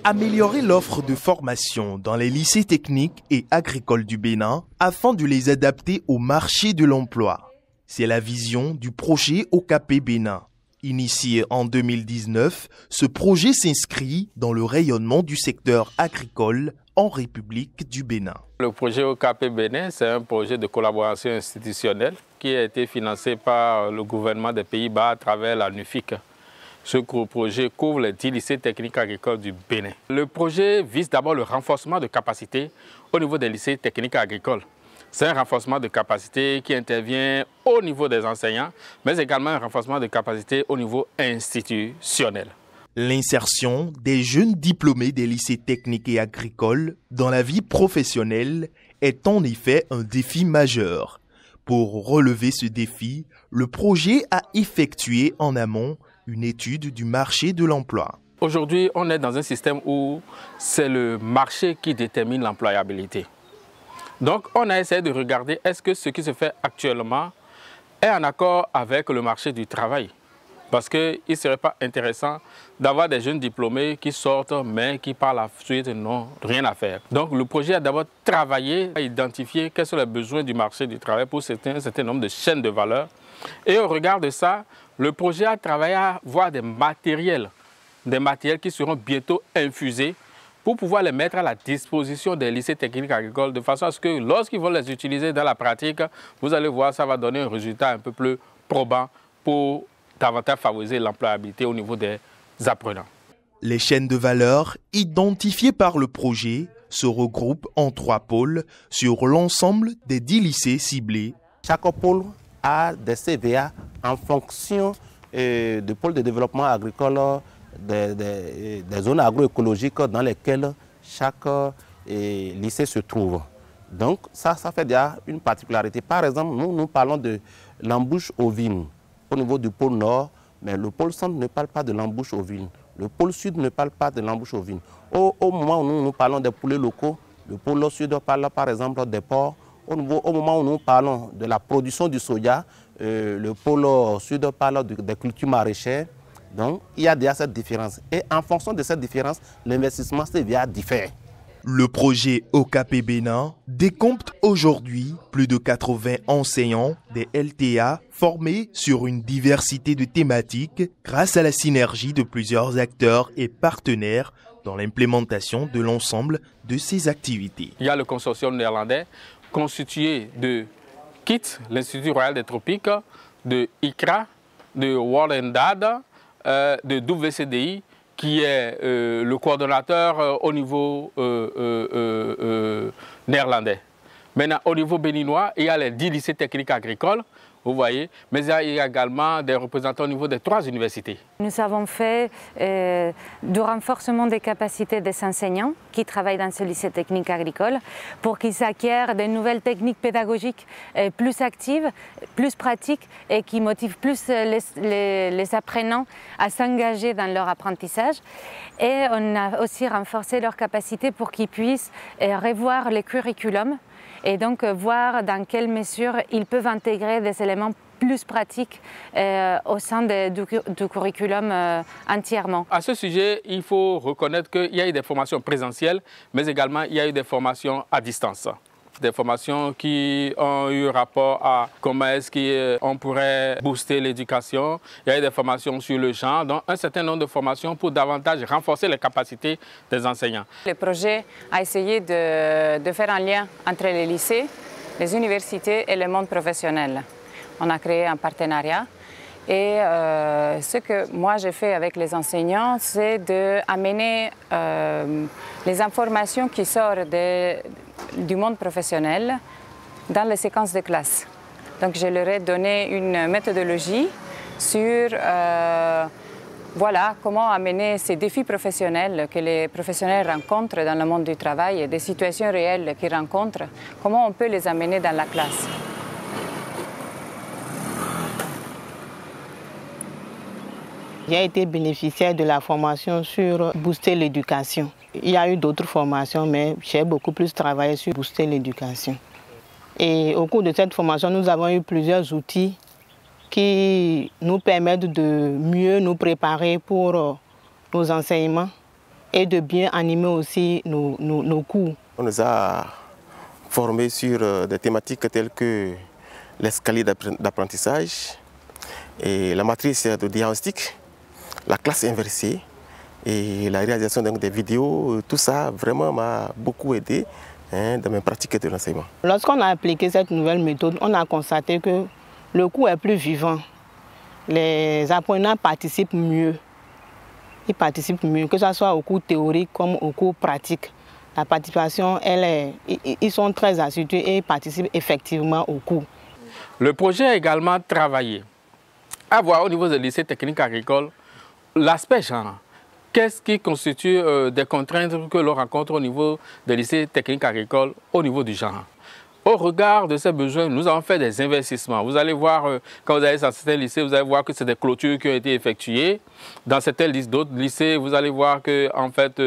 Améliorer l'offre de formation dans les lycées techniques et agricoles du Bénin afin de les adapter au marché de l'emploi. C'est la vision du projet OKP Bénin. Initié en 2019, ce projet s'inscrit dans le rayonnement du secteur agricole en République du Bénin. Le projet OKP Bénin, c'est un projet de collaboration institutionnelle qui a été financé par le gouvernement des Pays-Bas à travers la NUFIC. Ce projet couvre les 10 lycées techniques agricoles du Bénin. Le projet vise d'abord le renforcement de capacités au niveau des lycées techniques agricoles. C'est un renforcement de capacité qui intervient au niveau des enseignants, mais également un renforcement de capacité au niveau institutionnel. L'insertion des jeunes diplômés des lycées techniques et agricoles dans la vie professionnelle est en effet un défi majeur. Pour relever ce défi, le projet a effectué en amont une étude du marché de l'emploi. Aujourd'hui, on est dans un système où c'est le marché qui détermine l'employabilité. Donc, on a essayé de regarder est-ce que ce qui se fait actuellement est en accord avec le marché du travail. Parce qu'il ne serait pas intéressant d'avoir des jeunes diplômés qui sortent, mais qui par la suite n'ont rien à faire. Donc le projet a d'abord travaillé à identifier quels sont les besoins du marché du travail pour un certain nombre de chaînes de valeur. Et au regard de ça, le projet a travaillé à voir des matériels qui seront bientôt infusés pour pouvoir les mettre à la disposition des lycées techniques agricoles de façon à ce que lorsqu'ils vont les utiliser dans la pratique, vous allez voir, ça va donner un résultat un peu plus probant pour davantage favoriser l'employabilité au niveau des apprenants. Les chaînes de valeur identifiées par le projet se regroupent en 3 pôles sur l'ensemble des 10 lycées ciblés. Chaque pôle a des CVA en fonction du pôle de développement agricole des zones agroécologiques dans lesquelles chaque lycée se trouve. Donc ça fait déjà une particularité. Par exemple, nous parlons de l'embouche ovine au niveau du pôle nord, mais le pôle centre ne parle pas de l'embouche ovine. Le pôle sud ne parle pas de l'embouche ovine. Au moment où nous parlons des poulets locaux, le pôle sud parle par exemple des porcs. Au moment où nous parlons de la production du soja, le pôle sud parle des cultures maraîchères. Donc il y a déjà cette différence. Et en fonction de cette différence, l'investissement CVA diffère. Le projet OKP Bénin décompte aujourd'hui plus de 80 enseignants des LTA formés sur une diversité de thématiques grâce à la synergie de plusieurs acteurs et partenaires dans l'implémentation de l'ensemble de ces activités. Il y a le consortium néerlandais constitué de KIT, l'Institut Royal des Tropiques, de ICRA, de World&Dad, de WCDI, qui est le coordonnateur au niveau néerlandais. Maintenant, au niveau béninois, il y a les 10 lycées techniques agricoles, vous voyez, mais il y a également des représentants au niveau des 3 universités. Nous avons fait du renforcement des capacités des enseignants qui travaillent dans ce lycée technique agricole pour qu'ils acquièrent de nouvelles techniques pédagogiques plus actives, plus pratiques et qui motivent plus les apprenants à s'engager dans leur apprentissage. Et on a aussi renforcé leurs capacités pour qu'ils puissent revoir les curriculums et donc voir dans quelle mesure ils peuvent intégrer des éléments plus pratiques au sein du curriculum entièrement. À ce sujet, il faut reconnaître qu'il y a eu des formations présentielles, mais également il y a eu des formations à distance. Des formations qui ont eu rapport à comment est-ce qu'on pourrait booster l'éducation. Il y a eu des formations sur le genre, donc un certain nombre de formations pour davantage renforcer les capacités des enseignants. Le projet a essayé de faire un lien entre les lycées, les universités et le monde professionnel. On a créé un partenariat et ce que moi j'ai fait avec les enseignants, c'est d'amener les informations qui sortent du monde professionnel dans les séquences de classe. Donc je leur ai donné une méthodologie sur voilà, comment amener ces défis professionnels que les professionnels rencontrent dans le monde du travail et des situations réelles qu'ils rencontrent, comment on peut les amener dans la classe. J'ai été bénéficiaire de la formation sur Booster l'éducation. Il y a eu d'autres formations, mais j'ai beaucoup plus travaillé sur Booster l'éducation. Et au cours de cette formation, nous avons eu plusieurs outils qui nous permettent de mieux nous préparer pour nos enseignements et de bien animer aussi nos cours. On nous a formés sur des thématiques telles que l'escalier d'apprentissage et la matrice de diagnostic, la classe inversée et la réalisation des vidéos. Tout ça vraiment m'a beaucoup aidé dans mes pratiques de l'enseignement. Lorsqu'on a appliqué cette nouvelle méthode, on a constaté que le cours est plus vivant. Les apprenants participent mieux. Ils participent mieux, que ce soit au cours théorique comme au cours pratique. La participation, ils sont très assidus et ils participent effectivement au cours. Le projet a également travaillé à voir au niveau des lycées techniques agricoles l'aspect genre. Qu'est-ce qui constitue des contraintes que l'on rencontre au niveau des lycées techniques agricoles au niveau du genre? Au regard de ces besoins, nous avons fait des investissements. Vous allez voir, quand vous allez dans certains lycées, vous allez voir que c'est des clôtures qui ont été effectuées. Dans d'autres lycées, vous allez voir que en fait,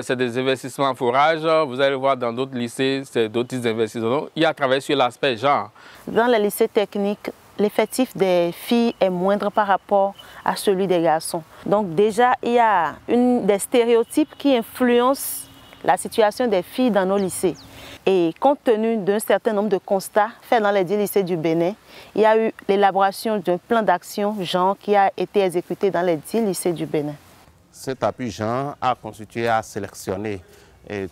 c'est des investissements en forage. Vous allez voir dans d'autres lycées, c'est d'autres investissements. Il y a travaillé sur l'aspect genre. Dans les lycées techniques, l'effectif des filles est moindre par rapport à celui des garçons. Donc déjà, il y a des stéréotypes qui influencent la situation des filles dans nos lycées. Et compte tenu d'un certain nombre de constats faits dans les 10 lycées du Bénin, il y a eu l'élaboration d'un plan d'action genre qui a été exécuté dans les 10 lycées du Bénin. Cet appui genre a constitué à sélectionner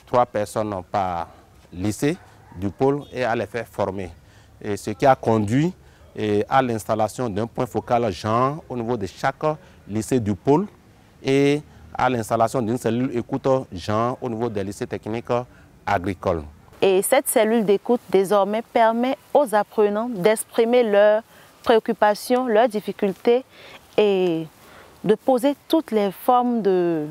3 personnes par lycée du pôle et à les faire former. Et ce qui a conduit à l'installation d'un point focal genre au niveau de chaque lycée du pôle et à l'installation d'une cellule écoute genre au niveau des lycées techniques agricoles. Et cette cellule d'écoute désormais permet aux apprenants d'exprimer leurs préoccupations, leurs difficultés et de poser toutes les formes de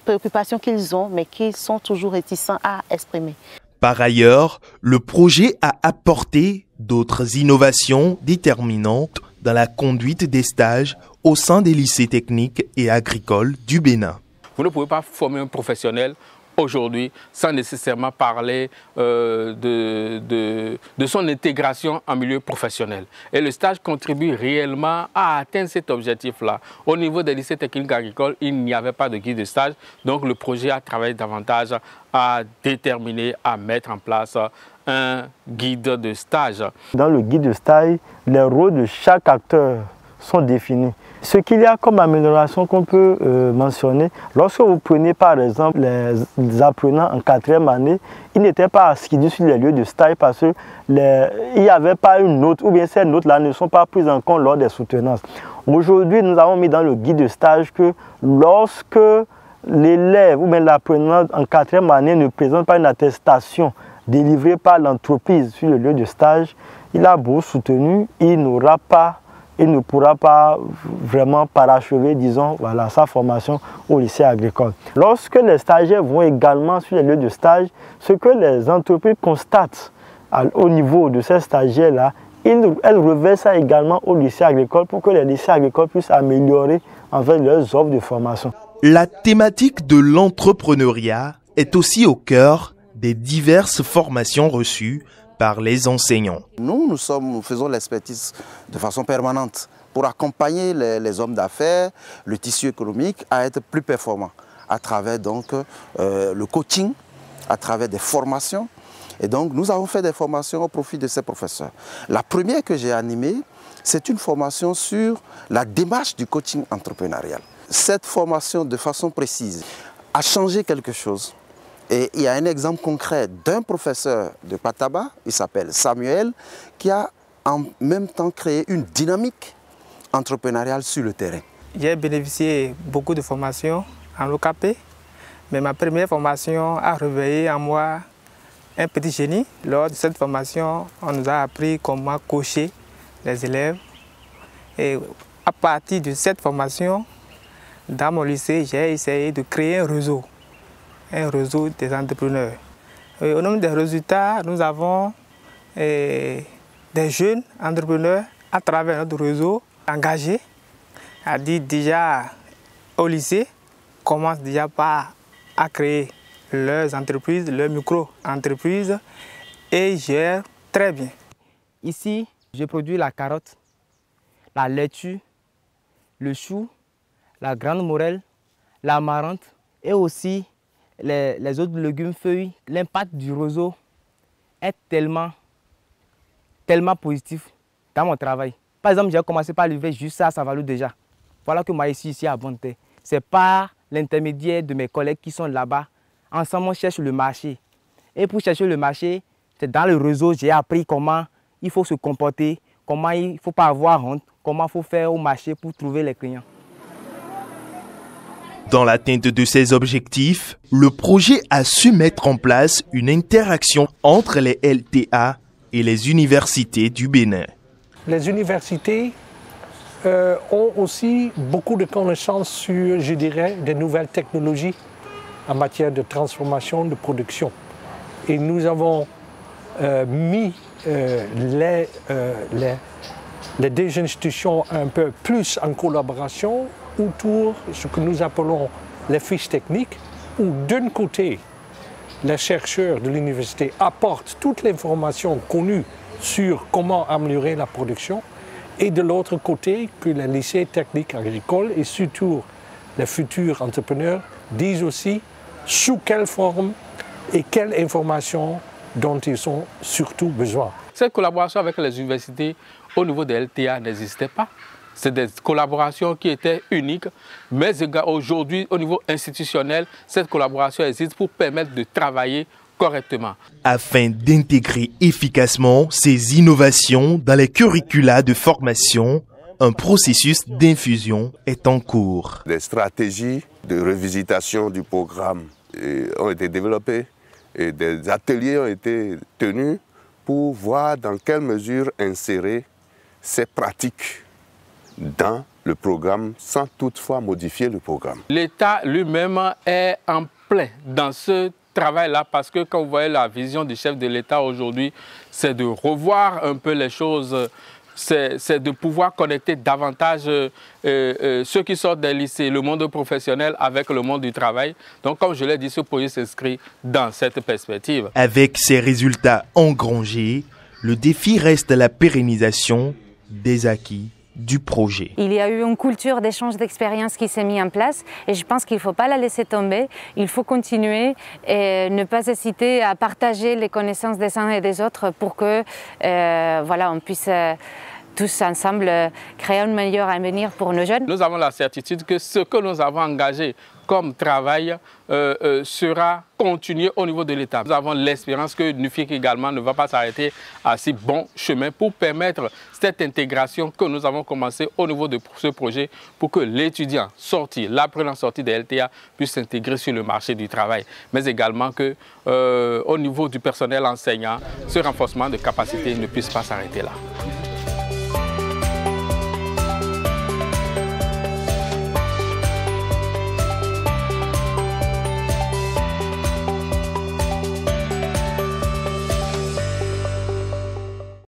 préoccupations qu'ils ont mais qu'ils sont toujours réticents à exprimer. Par ailleurs, le projet a apporté d'autres innovations déterminantes dans la conduite des stages au sein des lycées techniques et agricoles du Bénin. Vous ne pouvez pas former un professionnel aujourd'hui sans nécessairement parler de son intégration en milieu professionnel. Et le stage contribue réellement à atteindre cet objectif-là. Au niveau des lycées techniques agricoles, il n'y avait pas de guide de stage, donc le projet a travaillé davantage à déterminer, à mettre en place un guide de stage. Dans le guide de stage, les rôles de chaque acteur sont définis. Ce qu'il y a comme amélioration qu'on peut mentionner, lorsque vous prenez par exemple les apprenants en 4e année, ils n'étaient pas assidus sur les lieux de stage parce qu'il n'y avait pas une note, ou bien ces notes-là ne sont pas prises en compte lors des soutenances. Aujourd'hui, nous avons mis dans le guide de stage que lorsque l'élève ou bien l'apprenant en 4e année ne présente pas une attestation délivrée par l'entreprise sur le lieu de stage, il a beau soutenu, il ne pourra pas vraiment parachever, disons, voilà, sa formation au lycée agricole. Lorsque les stagiaires vont également sur les lieux de stage, ce que les entreprises constatent au niveau de ces stagiaires-là, elles reversent ça également au lycée agricole pour que les lycées agricoles puissent améliorer en fait leurs offres de formation. La thématique de l'entrepreneuriat est aussi au cœur des diverses formations reçues par les enseignants. Nous faisons l'expertise de façon permanente pour accompagner les hommes d'affaires, le tissu économique à être plus performants à travers donc, le coaching, à travers des formations. Et donc nous avons fait des formations au profit de ces professeurs. La première que j'ai animée, c'est une formation sur la démarche du coaching entrepreneurial. Cette formation de façon précise a changé quelque chose. Et il y a un exemple concret d'un professeur de Pataba, il s'appelle Samuel, qui a en même temps créé une dynamique entrepreneuriale sur le terrain. J'ai bénéficié beaucoup de formations en OKP, mais ma première formation a réveillé en moi un petit génie. Lors de cette formation, on nous a appris comment coacher les élèves. Et à partir de cette formation, dans mon lycée, j'ai essayé de créer un réseau des entrepreneurs. Et au nombre des résultats, nous avons des jeunes entrepreneurs à travers notre réseau engagés, c'est-à-dire déjà au lycée, commencent déjà à créer leurs entreprises, leurs micro-entreprises et gèrent très bien. Ici, je produis la carotte, la laitue, le chou, la grande morelle, l'amarante Et aussi, les autres légumes feuilles, l'impact du réseau est tellement positif dans mon travail. Par exemple, j'ai commencé par lever juste ça, ça vaut déjà. Voilà que moi ici à Bonne Terre. C'est par l'intermédiaire de mes collègues qui sont là-bas. Ensemble, on cherche le marché. Et pour chercher le marché, c'est dans le réseau, j'ai appris comment il faut se comporter, comment il ne faut pas avoir honte, comment il faut faire au marché pour trouver les clients. Dans l'atteinte de ces objectifs, le projet a su mettre en place une interaction entre les LTA et les universités du Bénin. Les universités ont aussi beaucoup de connaissances sur, je dirais, des nouvelles technologies en matière de transformation, de production. Et nous avons mis les deux institutions un peu plus en collaboration autour de ce que nous appelons les fiches techniques, où d'un côté, les chercheurs de l'université apportent toute l'information connue sur comment améliorer la production, et de l'autre côté, que les lycées techniques agricoles et surtout les futurs entrepreneurs disent aussi sous quelle forme et quelle information dont ils ont surtout besoin. Cette collaboration avec les universités au niveau des LTA n'existait pas. C'est des collaborations qui étaient uniques, mais aujourd'hui, au niveau institutionnel, cette collaboration existe pour permettre de travailler correctement. Afin d'intégrer efficacement ces innovations dans les curricula de formation, un processus d'infusion est en cours. Des stratégies de revisitation du programme ont été développées et des ateliers ont été tenus pour voir dans quelle mesure insérer ces pratiques dans le programme sans toutefois modifier le programme. L'État lui-même est en plein dans ce travail-là parce que quand vous voyez la vision du chef de l'État aujourd'hui, c'est de revoir un peu les choses, c'est de pouvoir connecter davantage ceux qui sortent des lycées, le monde professionnel avec le monde du travail. Donc comme je l'ai dit, ce projet s'inscrit dans cette perspective. Avec ces résultats engrangés, le défi reste la pérennisation des acquis du projet. Il y a eu une culture d'échange d'expériences qui s'est mise en place et je pense qu'il ne faut pas la laisser tomber. Il faut continuer et ne pas hésiter à partager les connaissances des uns et des autres pour que voilà, on puisse tous ensemble créer un meilleur avenir pour nos jeunes. Nous avons la certitude que ce que nous avons engagé comme travail sera continué au niveau de l'État. Nous avons l'espérance que NUFIC également ne va pas s'arrêter à si bon chemin pour permettre cette intégration que nous avons commencé au niveau de ce projet pour que l'étudiant sorti, l'apprenant sorti des LTA puisse s'intégrer sur le marché du travail, mais également que au niveau du personnel enseignant, ce renforcement de capacité ne puisse pas s'arrêter là.